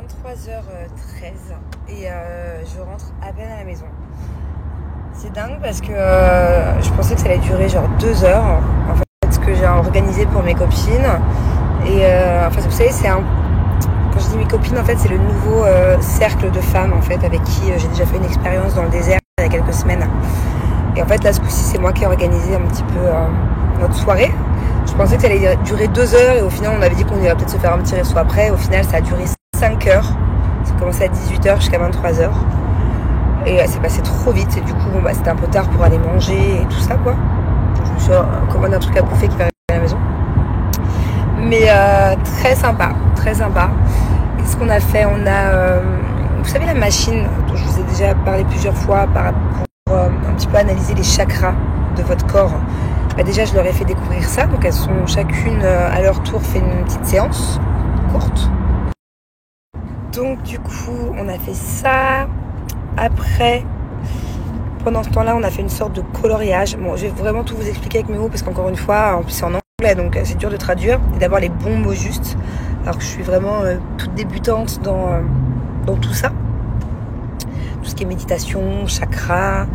23h13 et je rentre à peine à la maison. C'est dingue parce que je pensais que ça allait durer genre 2 heures. En fait, ce que j'ai organisé pour mes copines. Et enfin, vous savez, quand je dis mes copines, en fait, c'est le nouveau cercle de femmes en fait, avec qui j'ai déjà fait une expérience dans le désert il y a quelques semaines. Et en fait, là, ce coup-ci, c'est moi qui ai organisé un petit peu notre soirée. Je pensais que ça allait durer 2 heures et au final, on avait dit qu'on irait peut-être se faire un petit resto après. Au final, ça a duré 5 heures. Ça a commencé à 18h jusqu'à 23h. Et c'est passé trop vite. Et du coup, c'était un peu tard pour aller manger et tout ça, quoi. Je me suis commandé un truc à bouffer qui va arriver à la maison. Mais très sympa, très sympa. Qu'est-ce qu'on a fait? On a, vous savez, la machine dont je vous ai déjà parlé plusieurs fois pour un petit peu analyser les chakras de votre corps. Déjà, je leur ai fait découvrir ça. Donc, elles sont chacune à leur tour fait une petite séance courte. Donc, du coup, on a fait ça. Après, pendant ce temps-là, on a fait une sorte de coloriage. Bon, je vais vraiment tout vous expliquer avec mes mots parce qu'encore une fois, en plus, c'est en anglais, donc c'est dur de traduire et d'avoir les bons mots justes. Alors que je suis vraiment toute débutante dans tout ça. Tout ce qui est méditation, chakra.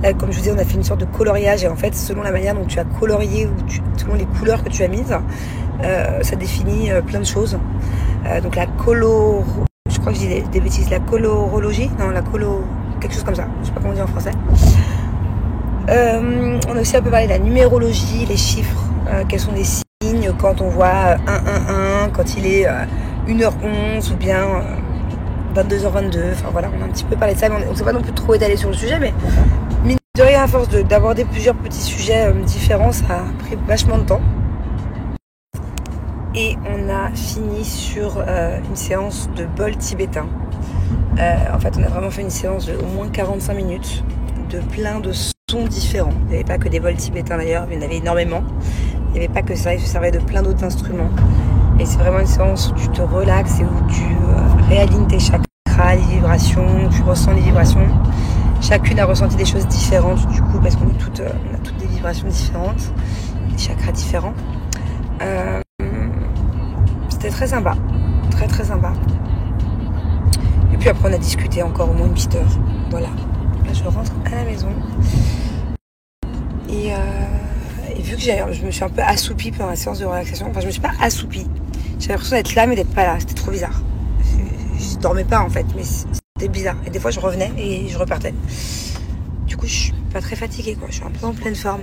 Là, comme je vous disais, on a fait une sorte de coloriage et en fait, selon la manière dont tu as colorié ou selon les couleurs que tu as mises, ça définit plein de choses. Donc la je crois que je dis des bêtises, la colorologie, non, quelque chose comme ça, je sais pas comment on dit en français. On a aussi un peu parlé de la numérologie, les chiffres, quels sont les signes quand on voit 111, quand il est 1h11 ou bien 22h22, enfin voilà, on a un petit peu parlé de ça, mais on ne s'est pas non plus trop étalé sur le sujet, mais mine de rien, à force d'aborder plusieurs petits sujets différents, ça a pris vachement de temps. Et on a fini sur une séance de bol tibétain. En fait, on a vraiment fait une séance de au moins 45 minutes, de plein de sons différents. Il n'y avait pas que des bols tibétains d'ailleurs, mais il y en avait énormément. Il n'y avait pas que ça, il se servait de plein d'autres instruments. Et c'est vraiment une séance où tu te relaxes et où tu réalignes tes chakras, les vibrations, tu ressens les vibrations. Chacune a ressenti des choses différentes du coup, parce qu'on a toutes des vibrations différentes, des chakras différents. C'était très sympa, très très sympa. Et puis après on a discuté encore au moins une petite heure. Voilà. Là je rentre à la maison. Et vu que je me suis un peu assoupie pendant la séance de relaxation, enfin je me suis pas assoupie. J'avais l'impression d'être là mais d'être pas là. C'était trop bizarre. Je dormais pas en fait, mais c'était bizarre. Et des fois je revenais et je repartais. Du coup je suis pas très fatiguée quoi. Je suis un peu en pleine forme.